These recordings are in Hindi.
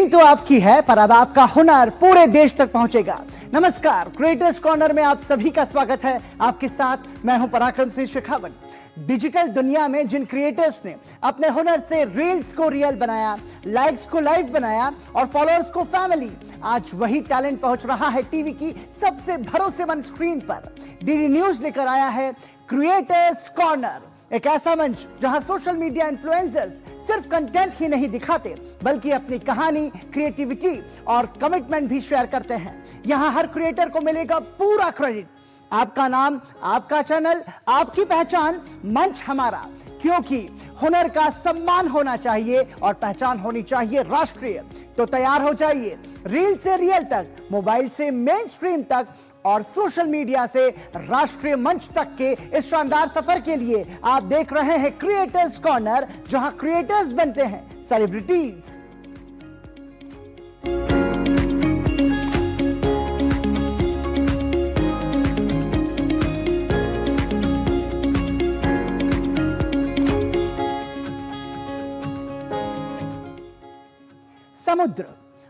स्क्रीन तो आपकी है, पर अब आपका हुनर पूरे देश तक पहुंचेगा। नमस्कार, क्रिएटर्स कॉर्नर में आप सभी का स्वागत है। आपके साथ मैं हूं पराक्रम सिंह शेखावत। डिजिटल दुनिया में जिन क्रिएटर्स ने अपने हुनर से रील्स को रियल बनाया, लाइक्स को लाइव बनाया और फॉलोअर्स को फैमिली, आज वही टैलेंट पहुंच रहा है टीवी की सबसे भरोसेमंद स्क्रीन पर। डीडी न्यूज लेकर आया है क्रिएटर्स कॉर्नर, एक ऐसा मंच जहां सोशल मीडिया इन्फ्लुएंसर्स सिर्फ कंटेंट ही नहीं दिखाते, बल्कि अपनी कहानी, क्रिएटिविटी और कमिटमेंट भी शेयर करते हैं। यहां हर क्रिएटर को मिलेगा पूरा क्रेडिट। आपका नाम, आपका चैनल, आपकी पहचान, मंच हमारा, क्योंकि हुनर का सम्मान होना चाहिए और पहचान होनी चाहिए राष्ट्रीय। तो तैयार हो जाइए, रील से रियल तक, मोबाइल से मेन स्ट्रीम तक और सोशल मीडिया से राष्ट्रीय मंच तक के इस शानदार सफर के लिए आप देख रहे हैं क्रिएटर्स कॉर्नर, जहां क्रिएटर्स बनते हैं सेलिब्रिटीज। समुद्र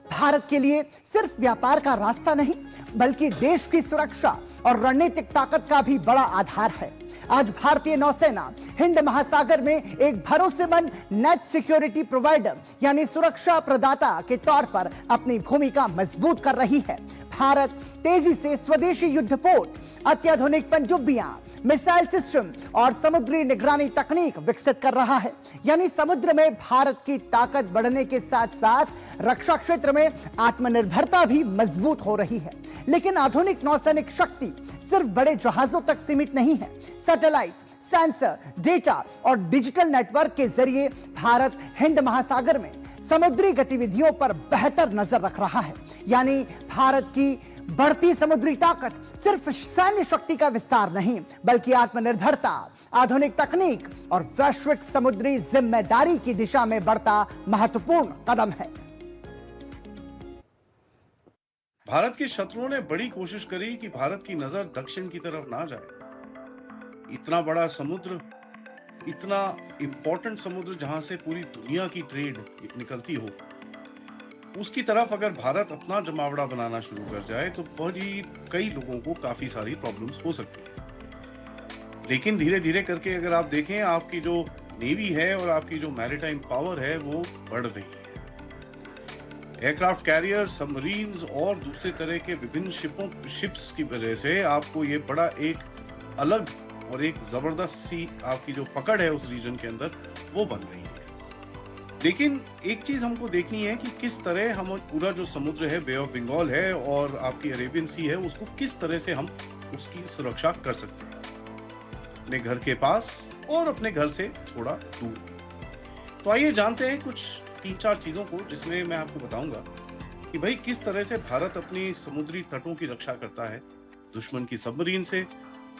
भारत के लिए सिर्फ व्यापार का रास्ता नहीं, बल्कि देश की सुरक्षा और रणनीतिक ताकत का भी बड़ा आधार है। आज भारतीय नौसेना हिंद महासागर में एक भरोसेमंद नेट सिक्योरिटी प्रोवाइडर यानी सुरक्षा प्रदाता के तौर पर अपनी भूमिका मजबूत कर रही है। भारत तेजी से स्वदेशी युद्धपोत, अत्याधुनिक पनडुब्बियां, मिसाइल सिस्टम और समुद्री निगरानी तकनीक विकसित कर रहा है। यानी समुद्र में भारत की ताकत बढ़ने के साथ साथ रक्षा क्षेत्र में आत्मनिर्भरता भी मजबूत हो रही है। लेकिन आधुनिक नौसैनिक शक्ति सिर्फ बड़े जहाजों तक सीमित नहीं है। सैटेलाइट, सेंसर, डेटा और डिजिटल नेटवर्क के जरिए भारत हिंद महासागर में समुद्री गतिविधियों पर बेहतर नजर रख रहा है। यानी भारत की बढ़ती समुद्री ताकत सिर्फ सैन्य शक्ति का विस्तार नहीं, बल्कि आत्मनिर्भरता, आधुनिक तकनीक और वैश्विक समुद्री जिम्मेदारी की दिशा में बढ़ता महत्वपूर्ण कदम है। भारत के शत्रुओं ने बड़ी कोशिश करी कि भारत की नजर दक्षिण की तरफ ना जाए। इतना बड़ा समुद्र, इतना इंपॉर्टेंट समुद्र जहां से पूरी दुनिया की ट्रेड निकलती हो, उसकी तरफ अगर भारत अपना जमावड़ा बनाना शुरू कर जाए तो बड़ी कई लोगों को काफी सारी प्रॉब्लम्स हो सकती है। लेकिन धीरे धीरे करके अगर आप देखें, आपकी जो नेवी है और आपकी जो मैरीटाइम पावर है वो बढ़ रही है। एयरक्राफ्ट कैरियर, सबमरीन्स और दूसरे तरह के विभिन्न शिप्स की वजह से आपको ये बड़ा एक अलग और एक जबरदस्त सी आपकी जो पकड़ है उस रीजन के अंदर वो बन रही है। लेकिन एक चीज हमको देखनी है कि किस तरह हम पूरा जो समुद्र है, बे ऑफ बंगाल है और आपकी अरेबियन सी है, उसको किस तरह से हम उसकी सुरक्षा कर सकते हैं अपने घर के पास और अपने घर से थोड़ा दूर। तो आइए जानते हैं कुछ 3-4 चीजों को, जिसमें मैं आपको बताऊंगा कि भाई किस तरह से भारत अपनी समुद्री तटों की रक्षा करता है, दुश्मन की सबमरीन से,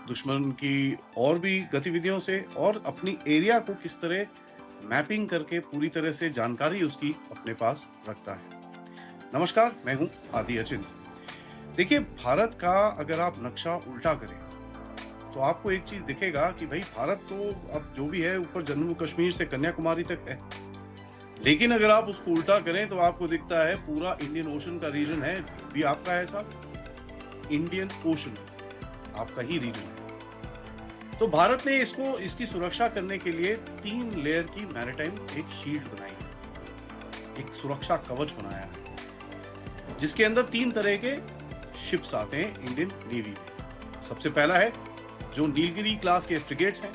दुश्मन की और भी गतिविधियों से, और अपनी एरिया को किस तरह मैपिंग करके पूरी तरह से जानकारी उसकी अपने पास रखता है। नमस्कार, मैं हूं आदि अचिंत। देखिए, भारत का अगर आप नक्शा उल्टा करें तो आपको एक चीज दिखेगा कि भाई भारत तो अब जो भी है ऊपर जम्मू कश्मीर से कन्याकुमारी तक है। लेकिन अगर आप उसको उल्टा करें तो आपको दिखता है पूरा इंडियन ओशन का रीजन है, जो भी आपका है साहब, इंडियन ओशन आपका ही रीजन है। तो भारत ने इसकी सुरक्षा करने के लिए 3 लेयर की मैरीटाइम एक शील्ड बनाई है, एक सुरक्षा कवच बनाया है, जिसके अंदर 3 तरह के शिप्स आते हैं इंडियन नेवी में। सबसे पहला है जो नीलगिरी क्लास के फ्रिगेट्स हैं,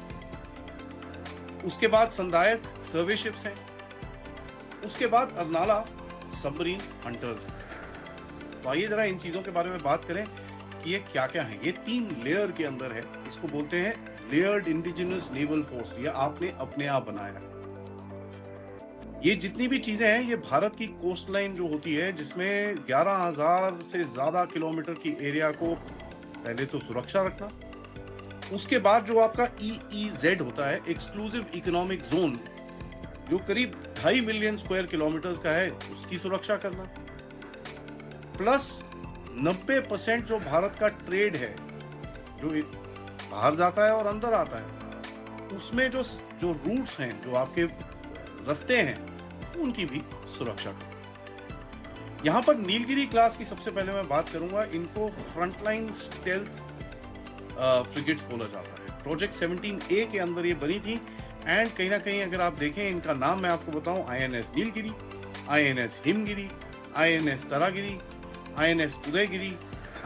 उसके बाद संधायक सर्वे शिप्स हैं, उसके बाद अर्नाला सबमरीन हंटर्स हैं। तो आइए जरा इन चीजों के बारे में बात करें कि ये क्या क्या है। ये 3 लेयर के अंदर है, इसको बोलते हैं लेयर्ड इंडिजिनस नेवल फोर्स, ये आपने अपने आप बनाया है। ये जितनी भी चीजें हैं, ये भारत की कोस्ट लाइन जो होती है, जिसमें 11,000 से ज्यादा किलोमीटर की एरिया को पहले तो सुरक्षा रखना, उसके बाद जो आपका EEZ होता है, एक्सक्लूसिव इकोनॉमिक जोन, जो करीब 2.5 मिलियन स्क्वायर किलोमीटर का है, उसकी सुरक्षा करना, प्लस 90% जो भारत का ट्रेड है, जो बाहर जाता है और अंदर आता है, उसमें जो रूट्स हैं, जो आपके रास्ते हैं, उनकी भी सुरक्षा करें। यहाँ पर नीलगिरी क्लास की सबसे पहले मैं बात करूंगा। इनको फ्रंटलाइन स्टेल्थ फ्रिगेट्स बोला जाता है। प्रोजेक्ट 17A के अंदर ये बनी थी एंड कहीं ना कहीं अगर आप देखें इनका नाम मैं आपको बताऊं, INS Nilgiri, INS Himgiri, INS Taragiri, INS Udayagiri,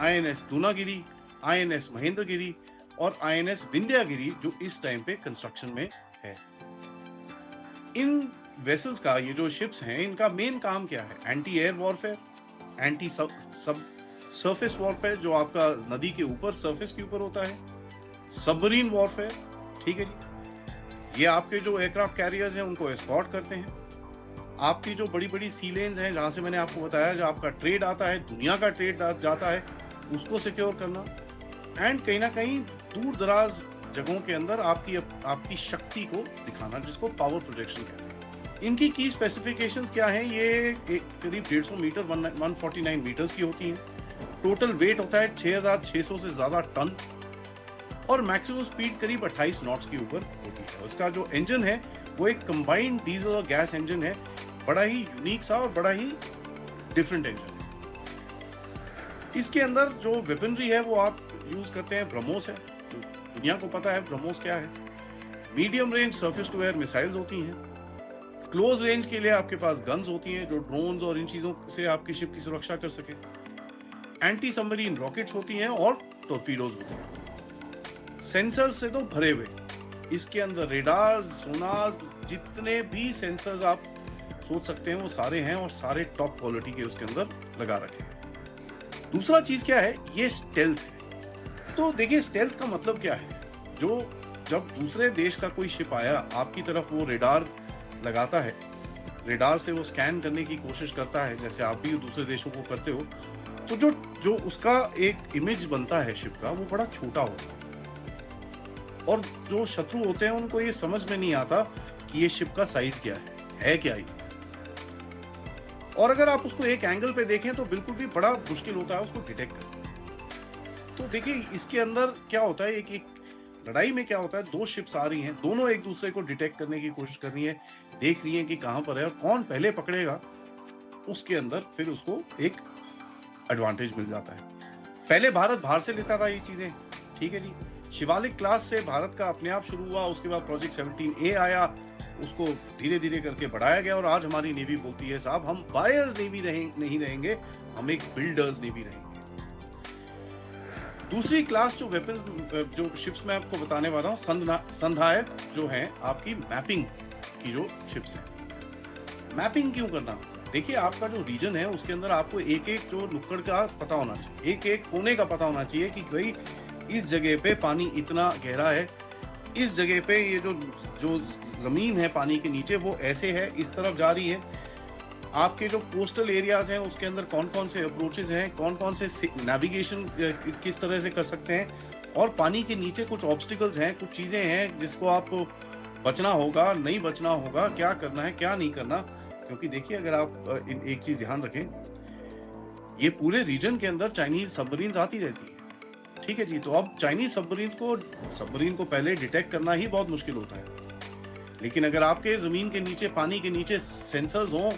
INS Dunagiri, INS Mahendragiri और INS विंध्यागिरी जो इस टाइम पे कंस्ट्रक्शन में है। इन वेसल्स का, ये जो शिप्स हैं, इनका मेन काम क्या है? एंटी एयर वॉरफेयर, एंटी सब सरफेस वॉरफेयर जो आपका नदी के ऊपर सरफेस के ऊपर होता है, सबमरीन वॉरफेयर, ठीक है जी। ये आपके जो एयरक्राफ्ट कैरियर्स हैं उनको एस्कॉर्ट करते हैं। आपकी जो बड़ी बड़ी सी लेन्स हैं जहां से मैंने आपको बताया जो आपका ट्रेड आता है, दुनिया का ट्रेड जाता है, उसको सिक्योर करना एंड कहीं ना कहीं दूर दराज जगहों के अंदर आपकी शक्ति को दिखाना, जिसको पावर प्रोजेक्शन कहते हैं। इनकी की स्पेसिफिकेशंस क्या हैं? ये करीब 150 मीटर 149 मीटर्स की होती हैं। टोटल वेट होता है 6600 से ज्यादा टन और मैक्सिमम स्पीड करीब 28 नॉट्स के ऊपर होती है। उसका जो इंजन है वो एक कंबाइंड डीजल और गैस इंजन है, बड़ा ही यूनिक सा और बड़ा ही डिफरेंट इंजन है। इसके अंदर जो वेपनरी है वो आप यूज करते हैं ब्रह्मोस है, जो दुनिया को पता है ब्रह्मोस क्या है। Medium range surface to air missiles होती हैं। क्लोज रेंज के लिए आपके पास गन्स होती हैं जो ड्रोन्स और इन चीजों से आपकी शिप की सुरक्षा कर सके। एंटी सबमरीन रॉकेट्स होती हैं और टॉर्पीडोज होते हैं। सेंसर्स से तो भरे हुए, इसके अंदर रेडार, सोनार, जितने भी सेंसर्स आप सोच सकते हैं वो सारे हैं और सारे टॉप क्वालिटी के उसके अंदर लगा रखे हैं। दूसरा चीज क्या है? ये स्टेल्थ है। तो देखिए स्टेल्थ का मतलब क्या है? जो जब दूसरे देश का कोई शिप आया आपकी तरफ, वो रेडार लगाता है, रेडार से वो स्कैन करने की कोशिश करता है जैसे आप भी दूसरे देशों को करते हो, तो जो उसका एक इमेज बनता है शिप का वो बड़ा छोटा होता है और जो शत्रु होते हैं उनको ये समझ में नहीं आता कि ये शिप का साइज क्या है क्या ये। और अगर आप उसको एक एंगल पे देखें तो बिल्कुल भी बड़ा मुश्किल होता है उसको डिटेक्ट करना। तो देखिए इसके अंदर क्या होता है, एक लड़ाई में क्या होता है, दो शिप्स आ रही हैं, दोनों एक दूसरे को डिटेक्ट करने की कोशिश कर रही है, देख रही हैं कि कहां पर है और कौन पहले पकड़ेगा, उसके अंदर फिर उसको एक एडवांटेज मिल जाता है। पहले भारत बाहर से लेता था ये चीजें, ठीक है जी। शिवालिक क्लास से भारत का अपने आप शुरू हुआ, उसके बाद प्रोजेक्ट 17A आया, उसको धीरे धीरे करके बढ़ाया गया और आज हमारी नेवी बोलती है साहब हम बायर्स नेवी नहीं रहेंगे, हम एक बिल्डर्स नेवी रहेंगे। दूसरी क्लास जो वेपन्स जो शिप्स मैं आपको बताने वाला हूँ, संधायक जो हैं आपकी मैपिंग की जो शिप्स हैं। मैपिंग क्यों करना? देखिए आपका जो रीजन है उसके अंदर आपको एक एक जो नुक्कड़ का पता होना चाहिए, एक एक कोने का पता होना चाहिए कि भाई इस जगह पे पानी इतना गहरा है, इस जगह पे ये जो जमीन है पानी के नीचे वो ऐसे है, इस तरफ जा रही है। आपके जो कोस्टल एरियाज हैं उसके अंदर कौन कौन से अप्रोचेस हैं, कौन कौन से नेविगेशन किस तरह से कर सकते हैं और पानी के नीचे कुछ ऑब्स्टिकल्स हैं, कुछ चीज़ें हैं जिसको आपको बचना होगा, नहीं बचना होगा, क्या करना है क्या नहीं करना। क्योंकि देखिए अगर आप एक चीज़ ध्यान रखें, ये पूरे रीजन के अंदर चाइनीज सबमरीन्स आती रहती है, ठीक है जी। तो अब चाइनीज सबमरीन को पहले डिटेक्ट करना ही बहुत मुश्किल होता है, लेकिन अगर आपके ज़मीन के नीचे, पानी के नीचे सेंसर्स हों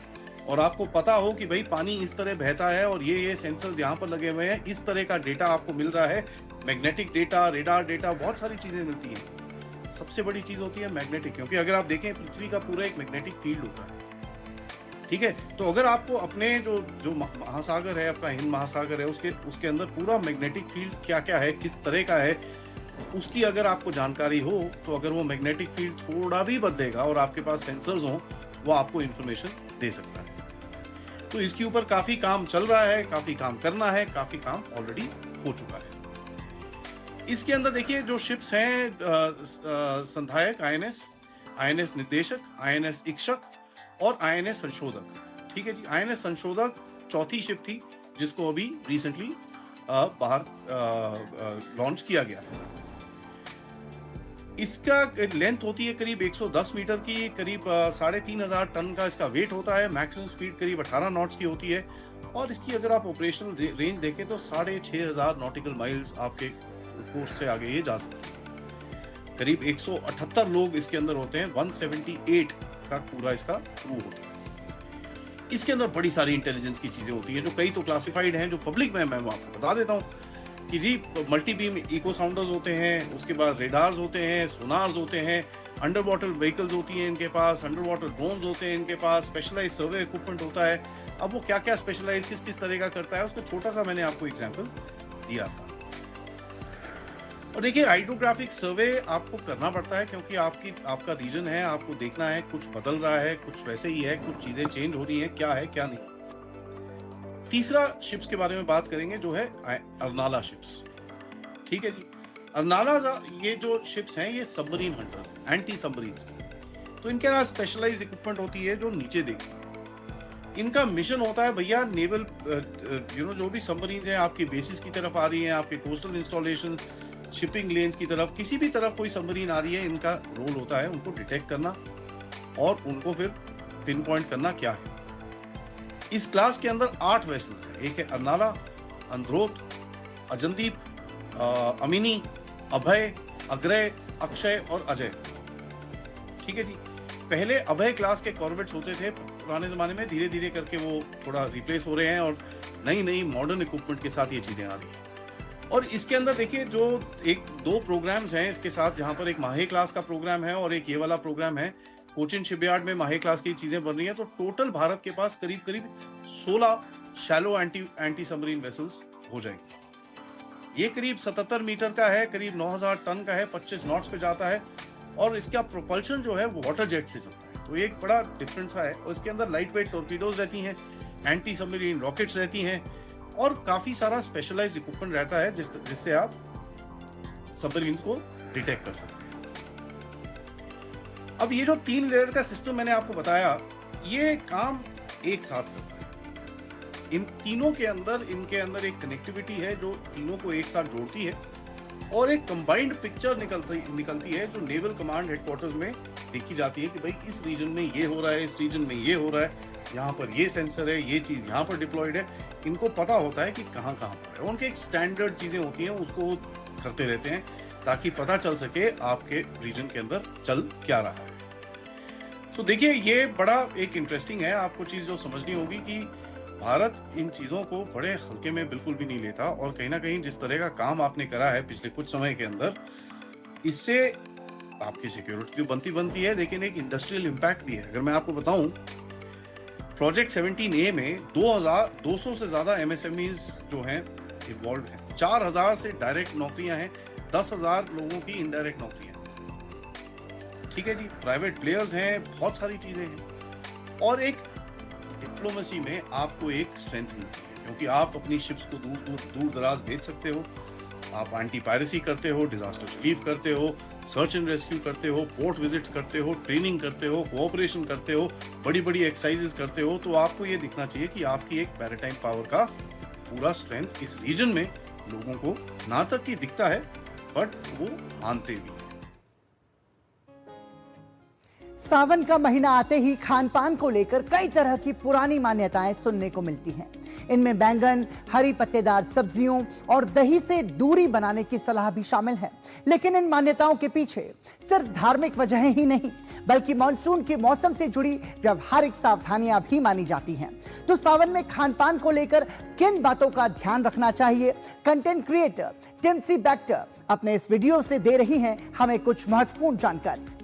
और आपको पता हो कि भाई पानी इस तरह बहता है और ये सेंसर्स यहाँ पर लगे हुए हैं, इस तरह का डेटा आपको मिल रहा है, मैग्नेटिक डेटा, रेडार डेटा, बहुत सारी चीज़ें मिलती हैं। सबसे बड़ी चीज़ होती है मैग्नेटिक, क्योंकि अगर आप देखें पृथ्वी का पूरा एक मैग्नेटिक फील्ड होता है, ठीक है। तो अगर आपको अपने जो महासागर है, आपका हिंद महासागर है, उसके अंदर पूरा मैग्नेटिक फील्ड क्या क्या है, किस तरह का है, उसकी अगर आपको जानकारी हो तो अगर वो मैग्नेटिक फील्ड थोड़ा भी बदलेगा और आपके पास सेंसर्स हों, वो आपको इंफॉर्मेशन दे सकता है। तो इसके ऊपर काफी काम चल रहा है, काफी काम करना है, काफी काम ऑलरेडी हो चुका है। इसके अंदर देखिए जो शिप्स हैं, संधायक INS निर्देशक, INS इक्षक और INS संशोधक, ठीक है जी। INS संशोधक चौथी शिप थी जिसको अभी रिसेंटली बाहर लॉन्च किया गया है। इसका लेंथ होती है करीब 110 मीटर की, करीब 3500 टन का इसका वेट होता है, मैक्सिमम स्पीड करीब 18 नॉट्स की होती है और इसकी अगर आप ऑपरेशनल रेंज देखें तो 6500 नॉटिकल माइल्स आपके कोर्स से आगे ये जा सकते हैं। करीब 178 लोग इसके अंदर होते हैं, 178 का पूरा इसका क्रू होता है। इसके अंदर बड़ी सारी इंटेलिजेंस की चीजें होती हैं, जो कई तो क्लासिफाइड हैं, जो पब्लिक में मैं आपको बता देता हूँ कि जी मल्टी बीम इको साउंडर्स होते हैं, उसके बाद रेडार्स होते हैं, सोनार्स होते हैं, अंडर वाटर व्हीकल्स होती हैं इनके पास, अंडर वाटर ड्रोन्स होते हैं इनके पास, स्पेशलाइज सर्वे इक्विपमेंट होता है। अब वो क्या क्या स्पेशलाइज किस किस तरह का करता है, उसका छोटा सा मैंने आपको एग्जाम्पल दिया था। और देखिए हाइड्रोग्राफिक सर्वे आपको करना पड़ता है क्योंकि आपका रीजन है, आपको देखना है कुछ बदल रहा है, कुछ वैसे ही है, कुछ चीजें चेंज हो रही हैं, क्या है क्या नहीं। तीसरा शिप्स के बारे में बात करेंगे जो है अर्नाला शिप्स। ठीक है जी, अर्नाला ये जो शिप्स हैं ये सबमरीन हंटर्स, एंटी सबमरीन। तो इनके पास स्पेशलाइज्ड इक्विपमेंट होती है जो नीचे देखती है। इनका मिशन होता है भैया नेवल जो भी सबमरीन हैं आपकी बेसिस की तरफ आ रही हैं, आपके कोस्टल इंस्टॉलेशन, शिपिंग लेन्स की तरफ, किसी भी तरफ कोई सबमरीन आ रही है, इनका रोल होता है उनको डिटेक्ट करना और उनको फिर पिन पॉइंट करना क्या है। इस क्लास के अंदर 8 वेसल्स हैं। एक है अर्नाला, अंद्रोथ, अजनदीप, अमिनी, अभय, अग्रय, अक्षय और अजय। ठीक है जी, पहले अभय क्लास के कॉर्वेट्स होते थे पुराने जमाने में, धीरे धीरे करके वो थोड़ा रिप्लेस हो रहे हैं और नई नई मॉडर्न इक्विपमेंट के साथ ये चीजें आ रही हैं। और इसके अंदर देखिए जो 1-2 प्रोग्राम्स हैं इसके साथ, जहां पर एक माहे क्लास का प्रोग्राम है और एक ये वाला प्रोग्राम है, कोचिन शिपयार्ड में माहे क्लास की चीजें बन रही हैं। तो टोटल भारत के पास करीब करीब 16 शैलो एंटी सबमरीन वेसल्स हो जाएंगे। ये करीब 77 मीटर का है, करीब 9000 टन का है, 25 नॉट्स पे जाता है और इसका प्रोपल्शन जो है वो वाटर जेट से चलता है। तो ये एक बड़ा डिफरेंस है। और इसके अंदर लाइट वेट टॉर्पीडोज रहती हैं, एंटी सबमरीन रॉकेट्स रहती हैं और काफी सारा स्पेशलाइज्ड इक्विपमेंट रहता है जिससे आप सबमरीन को डिटेक्ट कर सकते हैं। अब ये जो 3 लेयर का सिस्टम मैंने आपको बताया, ये काम एक साथ करता है। इन तीनों के अंदर इनके अंदर एक कनेक्टिविटी है जो तीनों को एक साथ जोड़ती है और एक कंबाइंड पिक्चर निकलती है जो नेवल कमांड हेडक्वार्टर्स में देखी जाती है कि भाई इस रीजन में ये हो रहा है, इस रीजन में ये हो रहा है, यहाँ पर ये सेंसर है, ये चीज यहाँ पर डिप्लॉयड है। इनको पता होता है कि कहाँ कहाँ पर है। उनके एक स्टैंडर्ड चीजें होती हैं, उसको करते रहते हैं ताकि पता चल सके आपके रीजन के अंदर चल क्या रहा है। तो देखिए ये बड़ा एक इंटरेस्टिंग है। आपको चीज जो समझनी होगी कि भारत इन चीजों को बड़े हल्के में बिल्कुल भी नहीं लेता और कहीं ना कहीं जिस तरह का काम आपने करा है पिछले कुछ समय के अंदर, इससे आपकी सिक्योरिटी तो बनती है लेकिन एक इंडस्ट्रियल इम्पैक्ट भी है। अगर मैं आपको बताऊं, प्रोजेक्ट 17A में 2200 से ज्यादा MSMEs जो हैं इन्वॉल्व हैं। 4000 से डायरेक्ट नौकरियां हैं, 10,000 लोगों की इनडायरेक्ट नौकरियां। ठीक है जी, प्राइवेट प्लेयर्स हैं, बहुत सारी चीजें हैं और एक डिप्लोमेसी में आपको एक स्ट्रेंथ मिलती है क्योंकि आप अपनी शिप्स को दूर दराज भेज सकते हो। आप एंटी पायरेसी करते हो, डिजास्टर रिलीफ करते हो, सर्च एंड रेस्क्यू करते हो, पोर्ट विजिट्स करते हो, ट्रेनिंग करते हो, कोऑपरेशन करते हो, बड़ी बड़ी एक्सरसाइजेस करते हो। तो आपको ये दिखना चाहिए कि आपकी एक मैरीटाइम पावर का पूरा स्ट्रेंथ इस रीजन में लोगों को ना तक कि दिखता है बट वो मानते भी हैं। सावन का महीना आते ही खान पान को लेकर कई तरह की पुरानी मान्यताएं सुनने को मिलती हैं। इनमें बैंगन, हरी पत्तेदार सब्जियों और दही से दूरी बनाने की सलाह भी शामिल है। लेकिन इन मान्यताओं के पीछे सिर्फ धार्मिक वजहें ही नहीं बल्कि मानसून के मौसम से जुड़ी व्यवहारिक सावधानियां भी मानी जाती हैं। तो सावन में खान पान को लेकर किन बातों का ध्यान रखना चाहिए, कंटेंट क्रिएटर टिम्सी बैक्टर अपने इस वीडियो से दे रही हैं हमें कुछ महत्वपूर्ण जानकारी।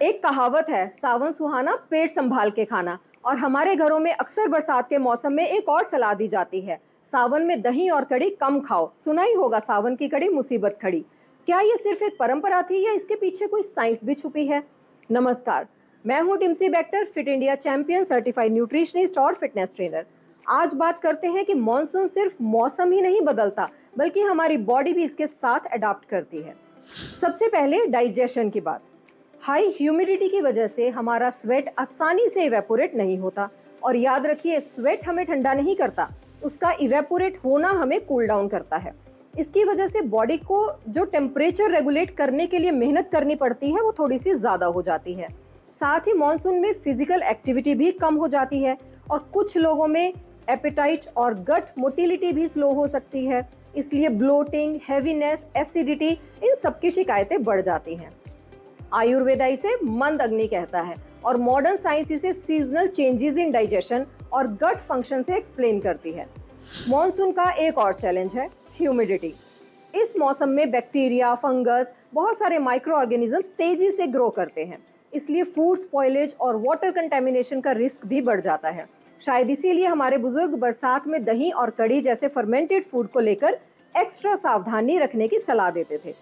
एक कहावत है, सावन सुहाना पेट संभाल के खाना। और हमारे घरों में अक्सर बरसात के मौसम में एक और सलाह दी जाती है, सावन में दही और कड़ी कम खाओ। सुना ही होगा, सावन की कड़ी मुसीबत खड़ी। क्या ये सिर्फ एक परंपरा थी या इसके पीछे कोई साइंस भी छुपी है? नमस्कार, मैं हूँ टिम्सी बैक्टर, Fit India champion, certified nutritionist और फिटनेस ट्रेनर। आज बात करते हैं कि मॉनसून सिर्फ मौसम ही नहीं बदलता बल्कि हमारी बॉडी भी इसके साथ अडॉप्ट करती है। सबसे पहले डाइजेशन की बात। हाई ह्यूमिडिटी की वजह से हमारा स्वेट आसानी से इवेपोरेट नहीं होता। और याद रखिए, स्वेट हमें ठंडा नहीं करता, उसका इवेपोरेट होना हमें कूल डाउन करता है। इसकी वजह से बॉडी को जो टेम्परेचर रेगुलेट करने के लिए मेहनत करनी पड़ती है वो थोड़ी सी ज़्यादा हो जाती है। साथ ही मॉनसून में फिजिकल एक्टिविटी भी कम हो जाती है और कुछ लोगों में एपेटाइट और गट मोटिलिटी भी स्लो हो सकती है। इसलिए ब्लोटिंग, हैवीनेस, एसिडिटी, इन सब की शिकायतें बढ़ जाती हैं। आयुर्वेदा इसे मंद अग्नि कहता है और मॉडर्न साइंस इसे सीजनल चेंजेस इन डाइजेशन और गट फंक्शन से एक्सप्लेन करती है। मॉनसून का एक और चैलेंज है ह्यूमिडिटी। इस मौसम में बैक्टीरिया, फंगस, बहुत सारे माइक्रो ऑर्गेनिजम्स तेजी से ग्रो करते हैं, इसलिए फूड स्पॉइलेज और वाटर कंटेमिनेशन का रिस्क भी बढ़ जाता है। शायद इसीलिए हमारे बुजुर्ग बरसात में दही और कढ़ी जैसे फर्मेंटेड फूड को लेकर एक्स्ट्रा सावधानी रखने की सलाह देते थे।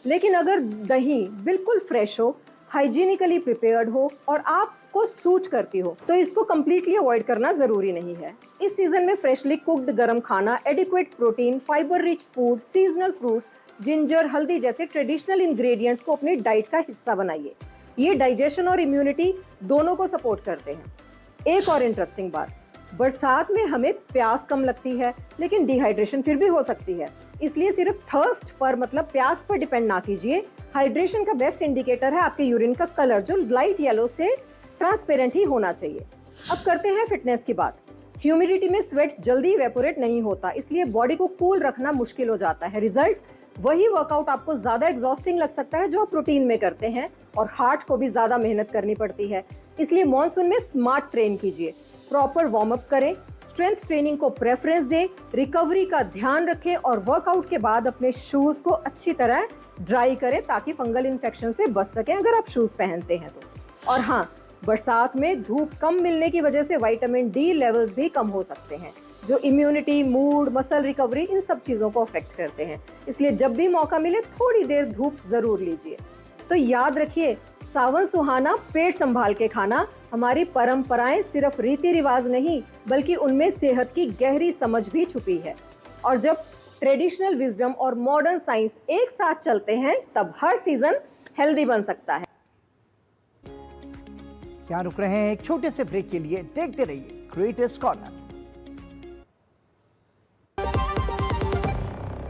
लेकिन अगर दही बिल्कुल फ्रेश हो, हाइजीनिकली प्रिपेयर्ड हो और आपको सूट करती हो, तो इसको कम्प्लीटली अवॉइड करना जरूरी नहीं है। इस सीजन में फ्रेशली कुक्ड गर्म खाना, adequate protein, fibre rich food, seasonal fruits, ginger, हल्दी जैसे ट्रेडिशनल इंग्रेडिएंट्स को अपनी डाइट का हिस्सा बनाइए। ये डाइजेशन और इम्यूनिटी दोनों को सपोर्ट करते हैं। एक और इंटरेस्टिंग बात, बरसात में हमें प्यास कम लगती है, लेकिन डिहाइड्रेशन फिर भी हो सकती है। इसलिए सिर्फ थर्स्ट पर मतलब प्यास पर डिपेंड ना कीजिए। हाइड्रेशन का बेस्ट इंडिकेटर है आपके यूरिन का कलर, जो लाइट येलो से ट्रांसपेरेंट ही होना चाहिए। अब करते हैं फिटनेस की बात। ह्यूमिडिटी में स्वेट जल्दी इवेपोरेट नहीं होता, इसलिए बॉडी को कूल रखना मुश्किल हो जाता है। रिजल्ट, वही वर्कआउट आपको ज्यादा एग्जॉस्टिंग लग सकता है जो आप रूटीन में करते हैं, और हार्ट को भी ज्यादा मेहनत करनी पड़ती है। इसलिए मॉनसून में स्मार्ट ट्रेन कीजिए, प्रॉपर वार्म अप करें, स्ट्रेंथ ट्रेनिंग को प्रेफरेंस दें, रिकवरी का ध्यान रखें और वर्कआउट के बाद अपने शूज को अच्छी तरह ड्राई करें ताकि फंगल इन्फेक्शन से बच सकें अगर आप शूज पहनते हैं तो। और हाँ, बरसात में धूप कम मिलने की वजह से विटामिन डी लेवल्स भी कम हो सकते हैं, जो इम्यूनिटी, मूड, मसल रिकवरी, इन सब चीजों को अफेक्ट करते हैं। इसलिए जब भी मौका मिले थोड़ी देर धूप जरूर लीजिए। तो याद रखिए, सावन सुहाना, पेट संभाल के खाना। हमारी परंपराएं सिर्फ रीति रिवाज नहीं, बल्कि उनमें सेहत की गहरी समझ भी छुपी है। और जब ट्रेडिशनल विजडम और मॉडर्न साइंस एक साथ चलते हैं, तब हर सीजन हेल्दी बन सकता है। क्या रुक रहे हैं एक छोटे से ब्रेक के लिए? देखते रहिए क्रिएटर्स कॉर्नर।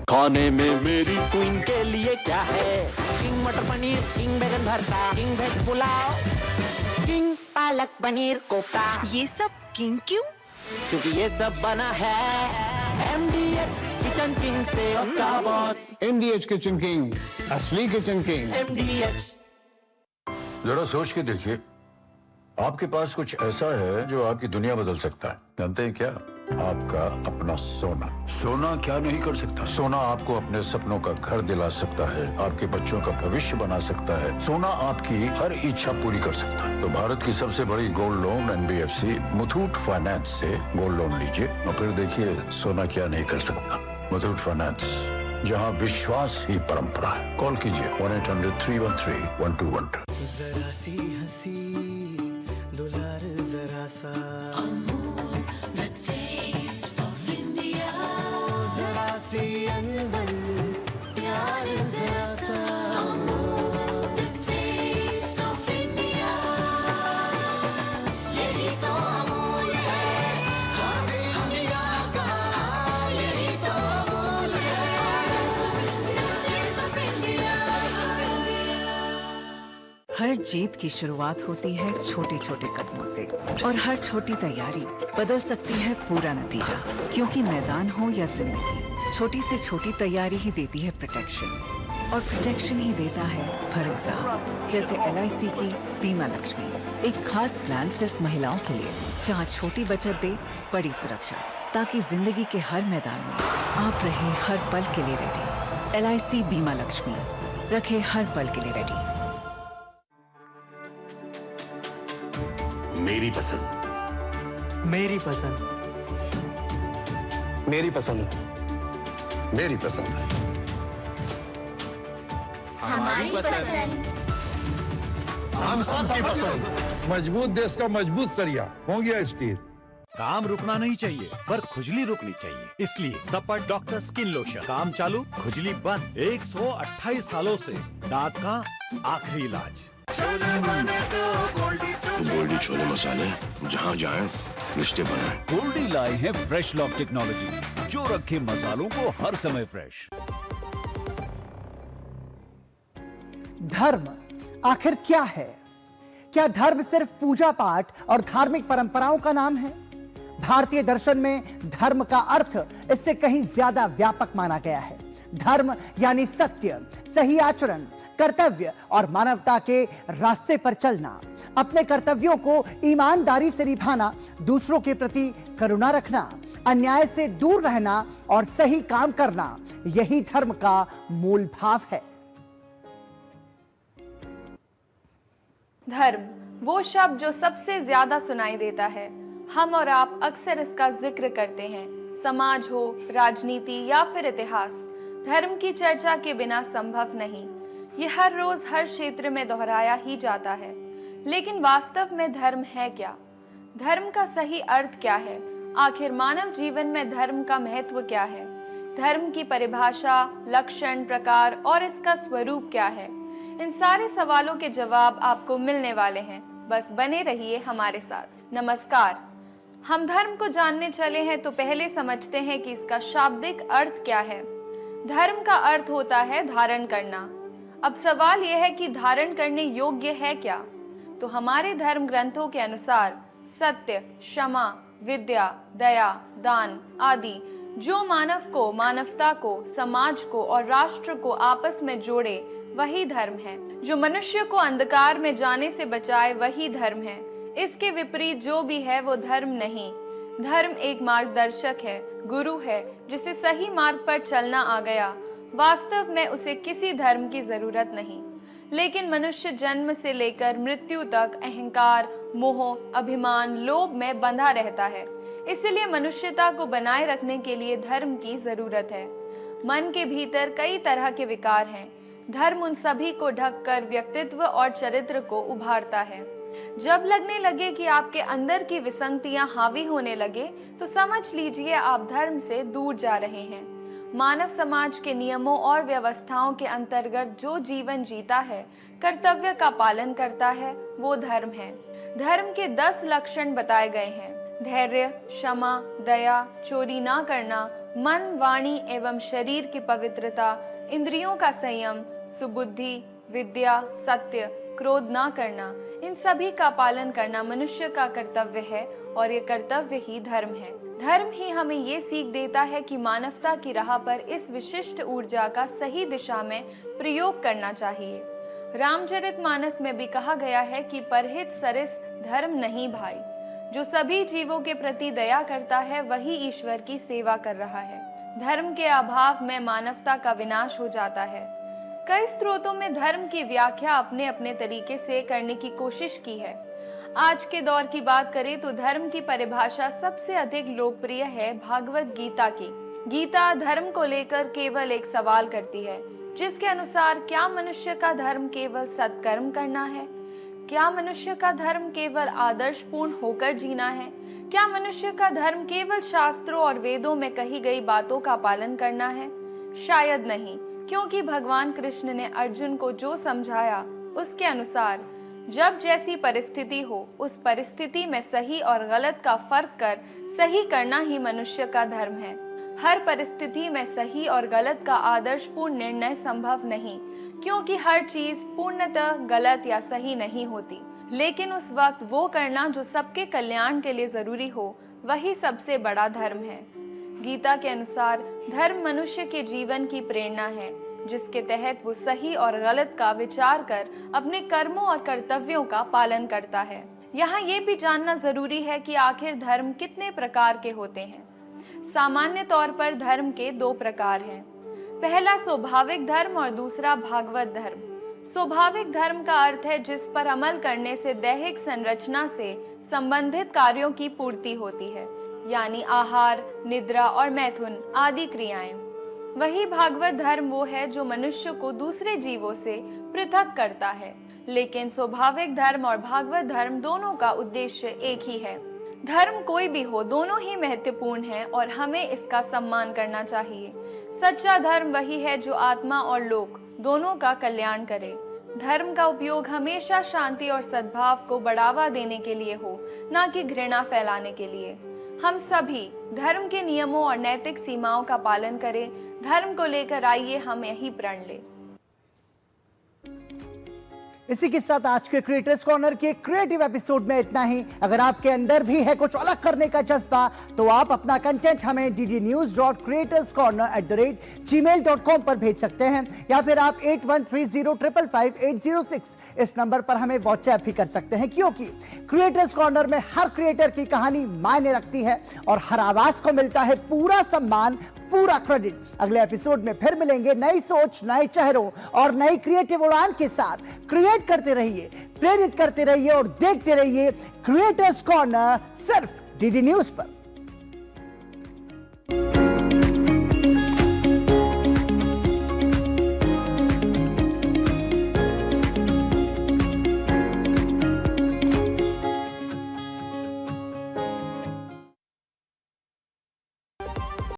खाने में मेरी क्वीन के लिए क्या है? किंग मटर पनीर, किंग बैगन भरता, king veg pulao, king palak paneer kofta. ये सब किंग क्यों? क्योंकि ये सब बना है MDH किचन किंग से आपका बॉस। MDH किचन किंग, असली किचन किंग। MDH। जरा सोच के देखिए, आपके पास कुछ ऐसा है जो आपकी दुनिया बदल सकता है। जानते हैं क्या? आपका अपना सोना। सोना क्या नहीं कर सकता? सोना आपको अपने सपनों का घर दिला सकता है, आपके बच्चों का भविष्य बना सकता है। सोना आपकी हर इच्छा पूरी कर सकता है। तो भारत की सबसे बड़ी gold loan NBFC Muthoot finance से गोल्ड लोन लीजिए और फिर देखिए सोना क्या नहीं कर सकता। मुथूट फाइनेंस, जहां विश्वास ही परंपरा है। कॉल कीजिए 1-800-313-1212। जरा सी हंसी दुलार, जरा सा जरा सी अनबन प्यार, जरा सा यही तो अमूल है, स्वाद इंडिया का यही तो अमूल हर जीत की शुरुआत होती है छोटे छोटे कदमों से, और हर छोटी तैयारी बदल सकती है पूरा नतीजा। क्योंकि मैदान हो या जिंदगी, छोटी से छोटी तैयारी ही देती है प्रोटेक्शन, और प्रोटेक्शन ही देता है भरोसा। जैसे LIC की बीमा लक्ष्मी, एक खास प्लान सिर्फ महिलाओं के लिए, जहां छोटी बचत दे बड़ी सुरक्षा, ताकि जिंदगी के हर मैदान में आप रहे हर पल के लिए रेडी। LIC बीमा लक्ष्मी, रखे हर पल के लिए रेडी। मेरी पसंद, मेरी पसंद, मेरी पसंद, मेरी पसंद, हमारी पसंद, हम सबकी पसंद। मजबूत देश का मजबूत सरिया हो गया स्टील। काम रुकना नहीं चाहिए, पर खुजली रुकनी चाहिए। इसलिए सपर डॉक्टर स्किन लोशन, काम चालू खुजली बंद। 128 सालों से दांत का आखिरी इलाज। गोल्डी छोले मसाले, जहाँ जाए रिश्ते बनाए। गोल्डी लाए हैं फ्रेश लॉक टेक्नोलॉजी, जो रखे मसालों को हर समय फ्रेश। धर्म आखिर क्या है? क्या धर्म सिर्फ पूजा पाठ और धार्मिक परंपराओं का नाम है? भारतीय दर्शन में धर्म का अर्थ इससे कहीं ज्यादा व्यापक माना गया है। धर्म यानी सत्य, सही आचरण, कर्तव्य और मानवता के रास्ते पर चलना, अपने कर्तव्यों को ईमानदारी से निभाना, दूसरों के प्रति करुणा रखना, अन्याय से दूर रहना और सही काम करना, यही धर्म का मूल भाव है। धर्म वो शब्द जो सबसे ज्यादा सुनाई देता है। हम और आप अक्सर इसका जिक्र करते हैं, समाज हो, राजनीति या फिर इतिहास। धर्म की चर्चा के बिना संभव नहीं। ये हर रोज हर क्षेत्र में दोहराया ही जाता है। लेकिन वास्तव में धर्म है क्या? धर्म का सही अर्थ क्या है? आखिर मानव जीवन में धर्म का महत्व क्या है? धर्म की परिभाषा, लक्षण, प्रकार और इसका स्वरूप क्या है? इन सारे सवालों के जवाब आपको मिलने वाले हैं। बस बने रहिए हमारे साथ। नमस्कार। हम धर्म को जानने चले हैं तो पहले समझते हैं कि इसका शाब्दिक अर्थ क्या है। धर्म का अर्थ होता है धारण करना। अब सवाल यह है कि धारण करने योग्य है क्या? तो हमारे धर्म ग्रंथों के अनुसार सत्य, क्षमा, विद्या, दया, दान आदि जो मानव को, मानवता को, समाज को और राष्ट्र को आपस में जोड़े वही धर्म है। जो मनुष्य को अंधकार में जाने से बचाए वही धर्म है। इसके विपरीत जो भी है वो धर्म नहीं। धर्म एक मार्गदर्शक है, गुरु है, जिसे सही मार्ग पर चलना आ गया। वास्तव में उसे किसी धर्म की जरूरत नहीं। लेकिन मनुष्य जन्म से लेकर मृत्यु तक अहंकार, मोह, अभिमान, लोभ में बंधा रहता है। इसलिए मनुष्यता को बनाए रखने के लिए धर्म की जरूरत है। मन के भीतर कई तरह के विकार हैं। धर्म उन सभी को ढककर व्यक्तित्व और चरित्र को उभारता है। जब लगने लगे कि आपके अंदर की विसंगतियां हावी होने लगे तो समझ लीजिए आप धर्म से दूर जा रहे हैं। मानव समाज के नियमों और व्यवस्थाओं के अंतर्गत जो जीवन जीता है, कर्तव्य का पालन करता है, वो धर्म है। धर्म के 10 लक्षण बताए गए हैं। धैर्य, क्षमा, दया, चोरी ना करना, मन, वाणी एवं शरीर की पवित्रता, इंद्रियों का संयम, सुबुद्धि, विद्या, सत्य, क्रोध ना करना, इन सभी का पालन करना मनुष्य का कर्तव्य है और ये कर्तव्य ही धर्म है। धर्म ही हमें ये सीख देता है कि मानवता की राह पर इस विशिष्ट ऊर्जा का सही दिशा में प्रयोग करना चाहिए। रामचरितमानस में भी कहा गया है कि परहित सरिस धर्म नहीं भाई। जो सभी जीवों के प्रति दया करता है वही ईश्वर की सेवा कर रहा है। धर्म के अभाव में मानवता का विनाश हो जाता है। कई स्रोतों में धर्म की व्याख्या अपने अपने तरीके से करने की कोशिश की है। आज के दौर की बात करें तो धर्म की परिभाषा सबसे अधिक लोकप्रिय है भागवत गीता की। गीता धर्म को लेकर केवल एक सवाल करती है, जिसके अनुसार क्या मनुष्य का धर्म केवल सत्कर्म करना है? क्या मनुष्य का धर्म केवल आदर्शपूर्ण होकर जीना है? क्या मनुष्य का धर्म केवल शास्त्रों और वेदों में कही गई बातों का पालन करना है? शायद नहीं, क्योंकि भगवान कृष्ण ने अर्जुन को जो समझाया उसके अनुसार जब जैसी परिस्थिति हो उस परिस्थिति में सही और गलत का फर्क कर सही करना ही मनुष्य का धर्म है। हर परिस्थिति में सही और गलत का आदर्शपूर्ण निर्णय संभव नहीं, क्योंकि हर चीज पूर्णतः गलत या सही नहीं होती। लेकिन उस वक्त वो करना जो सबके कल्याण के लिए जरूरी हो, वही सबसे बड़ा धर्म है। गीता के अनुसार धर्म मनुष्य के जीवन की प्रेरणा है, जिसके तहत वो सही और गलत का विचार कर अपने कर्मों और कर्तव्यों का पालन करता है। यहाँ ये भी जानना जरूरी है कि आखिर धर्म कितने प्रकार के होते हैं। सामान्य तौर पर धर्म के 2 प्रकार हैं। पहला स्वाभाविक धर्म और दूसरा भागवत धर्म। स्वाभाविक धर्म का अर्थ है जिस पर अमल करने से दैहिक संरचना से संबंधित कार्यों की पूर्ति होती है, यानी आहार, निद्रा और मैथुन आदि क्रियाएं। वही भागवत धर्म वो है जो मनुष्य को दूसरे जीवों से पृथक करता है। लेकिन स्वाभाविक धर्म और भागवत धर्म दोनों का उद्देश्य एक ही है। धर्म कोई भी हो, दोनों ही महत्वपूर्ण हैं और हमें इसका सम्मान करना चाहिए। सच्चा धर्म वही है जो आत्मा और लोक दोनों का कल्याण करे। धर्म का उपयोग हमेशा शांति और सद्भाव को बढ़ावा देने के लिए हो, न कि घृणा फैलाने के लिए। हम सभी धर्म के नियमों और नैतिक सीमाओं का पालन करें। धर्म को लेकर आइए हम यही प्रण लें। इसी के साथ आज के क्रिएटर्स कॉर्नर के क्रिएटिव एपिसोड में इतना ही। अगर आपके अंदर भी है कुछ अलग करने का जज्बा तो आप अपना कंटेंट हमें ddnews.creatorscorner@gmail.com पर भेज सकते हैं, या फिर आप 8130555806 इस नंबर पर हमें व्हाट्सएप भी कर सकते हैं, क्योंकि क्रिएटर्स कॉर्नर में हर क्रिएटर की कहानी मायने रखती है और हर आवाज को मिलता है पूरा सम्मान, पूरा क्रेडिट। अगले एपिसोड में फिर मिलेंगे नई सोच, नए चेहरों और नई क्रिएटिव उड़ान के साथ। क्रिएट करते रहिए, प्रेरित करते रहिए और देखते रहिए क्रिएटर्स कॉर्नर सिर्फ डीडी न्यूज पर।